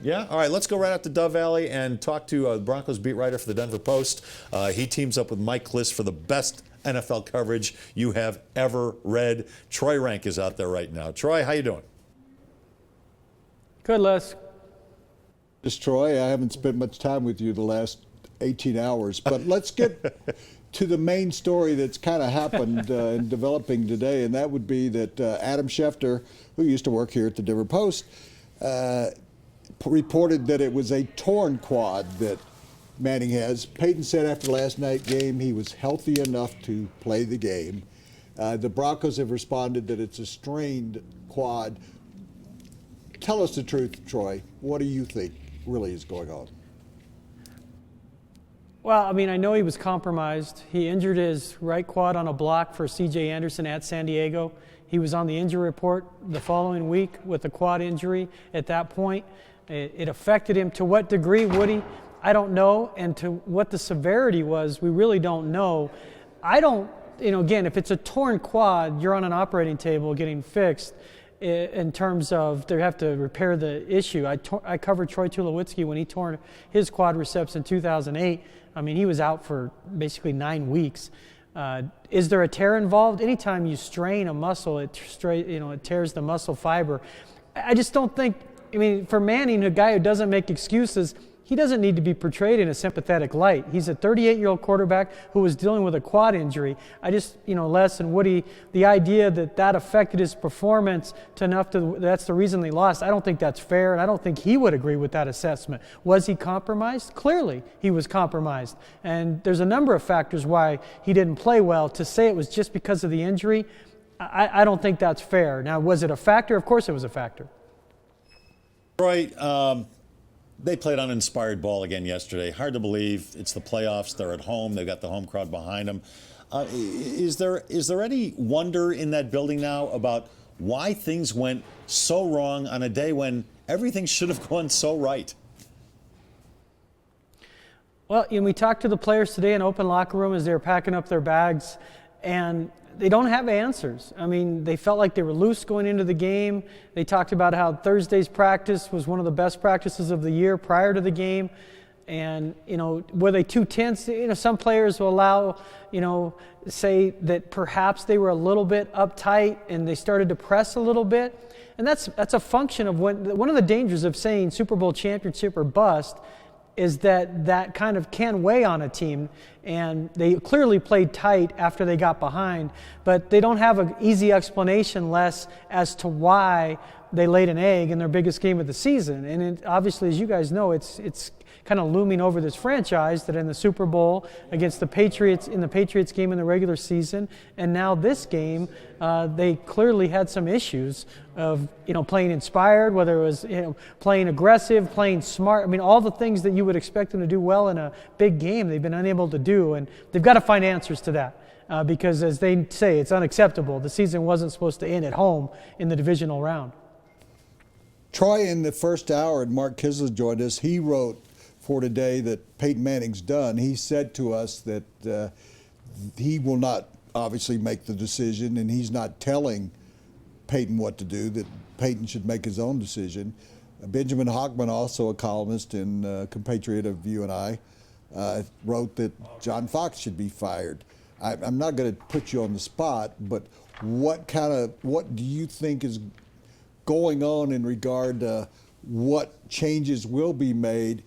Yeah? All right, let's go right out to Dove Valley and talk to the Broncos beat writer for the Denver Post. He teams up with Mike Kliss for the best NFL coverage you have ever read. Troy Renck is out there right now. Troy, how you doing? Good, Les. This is Troy. I haven't spent much time with you the last 18 hours, but let's get to the main story that's kind of happened in developing today, and that would be that Adam Schefter, who used to work here at the Denver Post, reported that it was a torn quad that Manning has. Peyton said after last night's game he was healthy enough to play the game. The Broncos have responded that it's a strained quad. Tell us the truth, Troy. What do you think really is going on? Well, I mean, I know he was compromised. He injured his right quad on a block for C.J. Anderson at San Diego. He was on the injury report the following week with a quad injury at that point. It affected him. To what degree, Woody? I don't know. And to what the severity was, we really don't know. I don't, again, if it's a torn quad, you're on an operating table getting fixed in terms of they have to repair the issue. I covered Troy Tulowitzki when he tore his quadriceps in 2008. I mean, he was out for basically 9 weeks. Is there a tear involved? Anytime you strain a muscle, it tears the muscle fiber. I just don't think, for Manning, a guy who doesn't make excuses, he doesn't need to be portrayed in a sympathetic light. He's a 38-year-old quarterback who was dealing with a quad injury. I just, Les and Woody, the idea that affected his performance to enough that's the reason they lost, I don't think that's fair, and I don't think he would agree with that assessment. Was he compromised? Clearly he was compromised. And there's a number of factors why he didn't play well. To say it was just because of the injury, I don't think that's fair. Now, was it a factor? Of course it was a factor. Troy, they played uninspired ball again yesterday. Hard to believe. It's the playoffs. They're at home. They've got the home crowd behind them. Is there any wonder in that building now about why things went so wrong on a day when everything should have gone so right? Well, we talked to the players today in open locker room as they were packing up their bags, and they don't have answers. They felt like they were loose going into the game. They talked about how Thursday's practice was one of the best practices of the year prior to the game. And, were they too tense? Some players will allow, say that perhaps they were a little bit uptight and they started to press a little bit. And that's a function of one of the dangers of saying Super Bowl championship or bust is that kind of can weigh on a team. And they clearly played tight after they got behind, but they don't have an easy explanation, Les, as to why they laid an egg in their biggest game of the season. And obviously, as you guys know, it's kind of looming over this franchise that in the Super Bowl against the Patriots, in the Patriots game in the regular season, and now this game, they clearly had some issues of playing inspired, whether it was playing aggressive, playing smart. All the things that you would expect them to do well in a big game, they've been unable to do, and they've got to find answers to that because, as they say, it's unacceptable. The season wasn't supposed to end at home in the divisional round. Troy, in the first hour, and Mark Kisler joined us, he wrote for today that Peyton Manning's done. He said to us that he will not obviously make the decision, and he's not telling Peyton what to do, that Peyton should make his own decision. Benjamin Hockman, also a columnist and compatriot of you and I, wrote that John Fox should be fired. I'm not going to put you on the spot, but what do you think is going on in regard to what changes will be made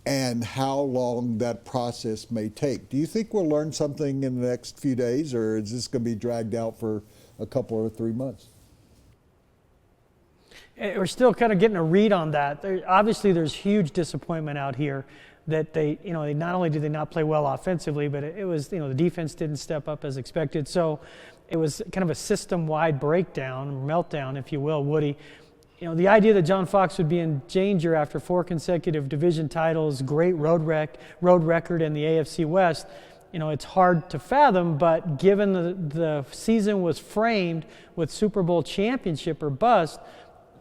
and how long that process may take? Do you think we'll learn something in the next few days, or is this going to be dragged out for a couple or 3 months? We're still kind of getting a read on that. Obviously, there's huge disappointment out here that they not only did they not play well offensively, but it was, the defense didn't step up as expected. So it was kind of a system-wide breakdown, meltdown, if you will, Woody. The idea that John Fox would be in danger after 4 consecutive division titles, great road record in the AFC West, it's hard to fathom, but given the season was framed with Super Bowl championship or bust,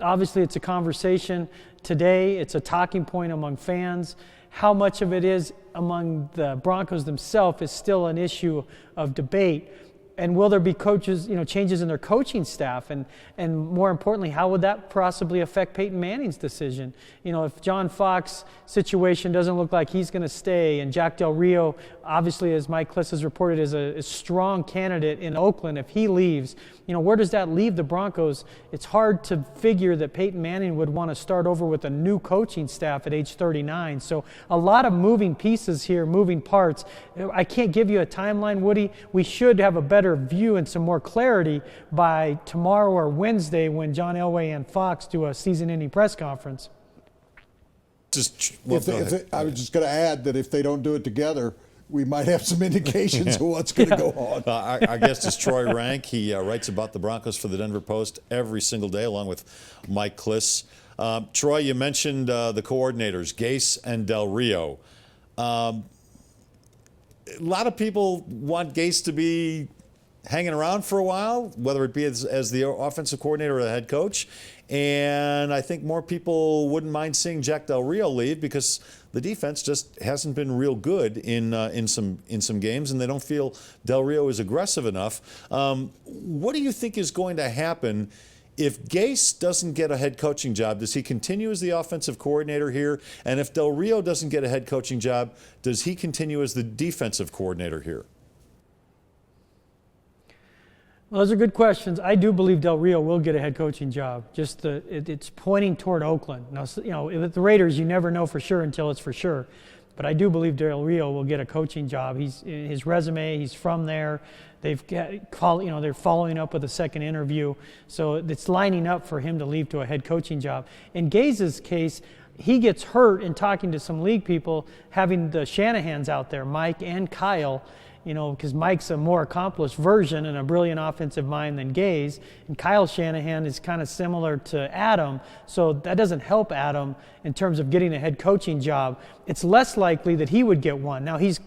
obviously it's a conversation today. It's a talking point among fans. How much of it is among the Broncos themselves is still an issue of debate. And will there be changes in their coaching staff? And more importantly, how would that possibly affect Peyton Manning's decision? If John Fox's situation doesn't look like he's going to stay, and Jack Del Rio, obviously, as Mike Kliss has reported, is a strong candidate in Oakland, if he leaves, where does that leave the Broncos? It's hard to figure that Peyton Manning would want to start over with a new coaching staff at age 39. So a lot of moving pieces here, moving parts. I can't give you a timeline, Woody. We should have a better view and some more clarity by tomorrow or Wednesday when John Elway and Fox do a season-ending press conference. I was just going to add that if they don't do it together, we might have some indications of what's going to go on. Our guest is Troy Renck. He writes about the Broncos for the Denver Post every single day, along with Mike Kliss. Troy, you mentioned the coordinators, Gase and Del Rio. A lot of people want Gase to be hanging around for a while, whether it be as the offensive coordinator or the head coach. And I think more people wouldn't mind seeing Jack Del Rio leave because the defense just hasn't been real good in some games, and they don't feel Del Rio is aggressive enough. What do you think is going to happen if Gase doesn't get a head coaching job? Does he continue as the offensive coordinator here? And if Del Rio doesn't get a head coaching job, does he continue as the defensive coordinator here? Well, those are good questions. I do believe Del Rio will get a head coaching job. It's pointing toward Oakland. Now, with the Raiders, you never know for sure until it's for sure. But I do believe Del Rio will get a coaching job. He's his resume. He's from there. They're following up with a second interview, so it's lining up for him to leave to a head coaching job. In Gaze's case, he gets hurt in talking to some league people, having the Shanahans out there, Mike and Kyle. Because Mike's a more accomplished version and a brilliant offensive mind than Gaze. And Kyle Shanahan is kind of similar to Adam, so that doesn't help Adam in terms of getting a head coaching job. It's less likely that he would get one. Now, he's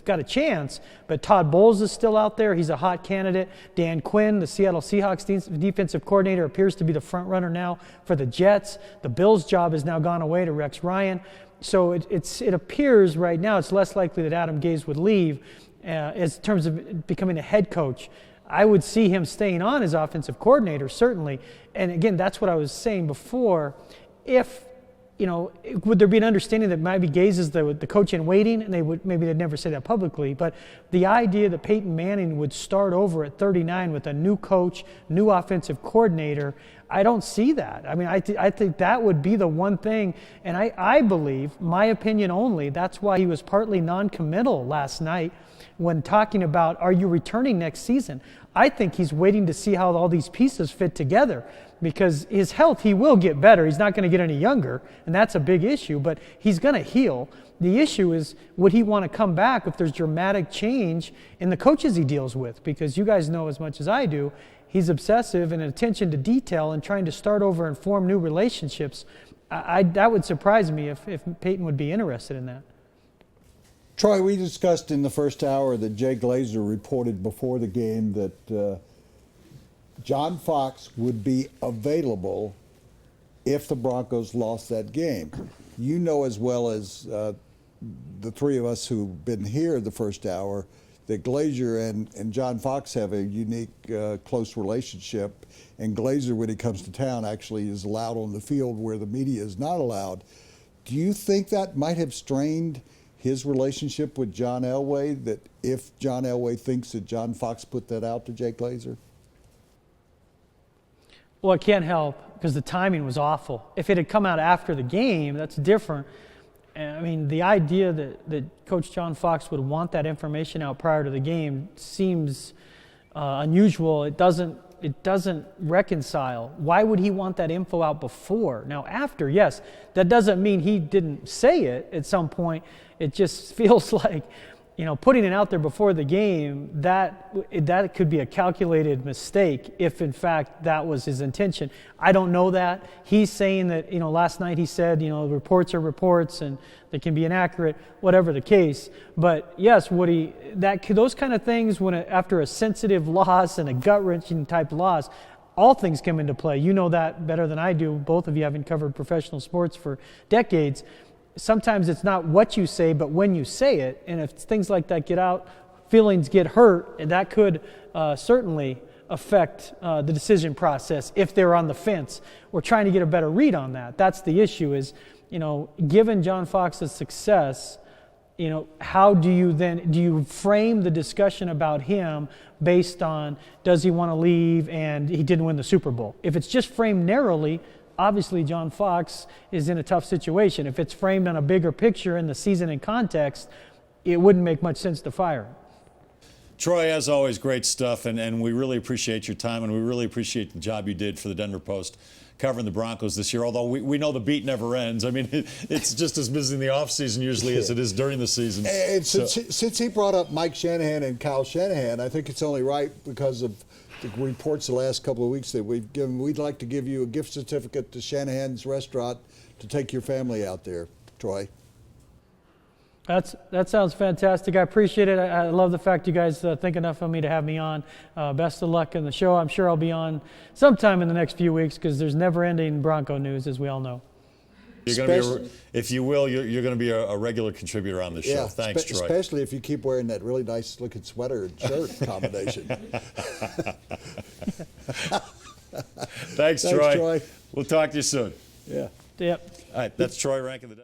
got a chance, but Todd Bowles is still out there. He's a hot candidate. Dan Quinn, the Seattle Seahawks defensive coordinator, appears to be the front runner now for the Jets. The Bills' job has now gone away to Rex Ryan. So it appears right now it's less likely that Adam Gase would leave. As in terms of becoming a head coach. I would see him staying on as offensive coordinator, certainly. And again, that's what I was saying before. If, would there be an understanding that maybe Gase is the coach in waiting, and maybe they'd never say that publicly, but the idea that Peyton Manning would start over at 39 with a new coach, new offensive coordinator, I don't see that. I mean, I think that would be the one thing, and I believe, my opinion only, that's why he was partly non-committal last night when talking about, are you returning next season? I think he's waiting to see how all these pieces fit together, because his health, he will get better. He's not going to get any younger, and that's a big issue, but he's going to heal. The issue is, would he want to come back if there's dramatic change in the coaches he deals with? Because you guys know as much as I do, he's obsessive and attention to detail and trying to start over and form new relationships. That would surprise me if Peyton would be interested in that. Troy, we discussed in the first hour that Jay Glazer reported before the game that John Fox would be available if the Broncos lost that game. You know as well as the three of us who've been here the first hour that Glazer and John Fox have a unique, close relationship. And Glazer, when he comes to town, actually is allowed on the field where the media is not allowed. Do you think that might have strained his relationship with John Elway, that if John Elway thinks that John Fox put that out to Jake Glazer? Well, it can't help because the timing was awful. If it had come out after the game, that's different. I mean, the idea that Coach John Fox would want that information out prior to the game seems unusual. It doesn't reconcile. Why would he want that info out before? Now, after, yes, that doesn't mean he didn't say it at some point. It just feels like, putting it out there before the game, that could be a calculated mistake if, in fact, that was his intention. I don't know that. He's saying that, last night he said, reports are reports and they can be inaccurate, whatever the case. But, yes, Woody, those kind of things, after a sensitive loss and a gut-wrenching type loss, all things come into play. You know that better than I do. Both of you having covered professional sports for decades. Sometimes it's not what you say, but when you say it. And if things like that get out feelings get hurt, and that could certainly affect the decision process if they're on the fence. We're trying to get a better read on that. That's the issue is, given John Fox's success, how do you frame the discussion about him based on does he want to leave and he didn't win the Super Bowl? If it's just framed narrowly, obviously John Fox is in a tough situation. If it's framed on a bigger picture in the season and context, it wouldn't make much sense to fire him. Troy, as always, great stuff, and we really appreciate your time, and we really appreciate the job you did for the Denver Post covering the Broncos this year, although we know the beat never ends. I mean, it's just as busy in the offseason usually as it is during the season. And since he brought up Mike Shanahan and Kyle Shanahan, I think it's only right because of the reports the last couple of weeks that we've given. We'd like to give you a gift certificate to Shanahan's restaurant to take your family out there, Troy. That sounds fantastic. I appreciate it. I love the fact you guys think enough of me to have me on. Best of luck in the show. I'm sure I'll be on sometime in the next few weeks because there's never-ending Bronco news, as we all know. You're going to be, if you will, you're going to be a regular contributor on the show. Yeah, Thanks, Troy. Especially if you keep wearing that really nice-looking sweater and shirt combination. Thanks, Troy. We'll talk to you soon. Yeah. Yep. All right, that's Troy Renck of the Denver.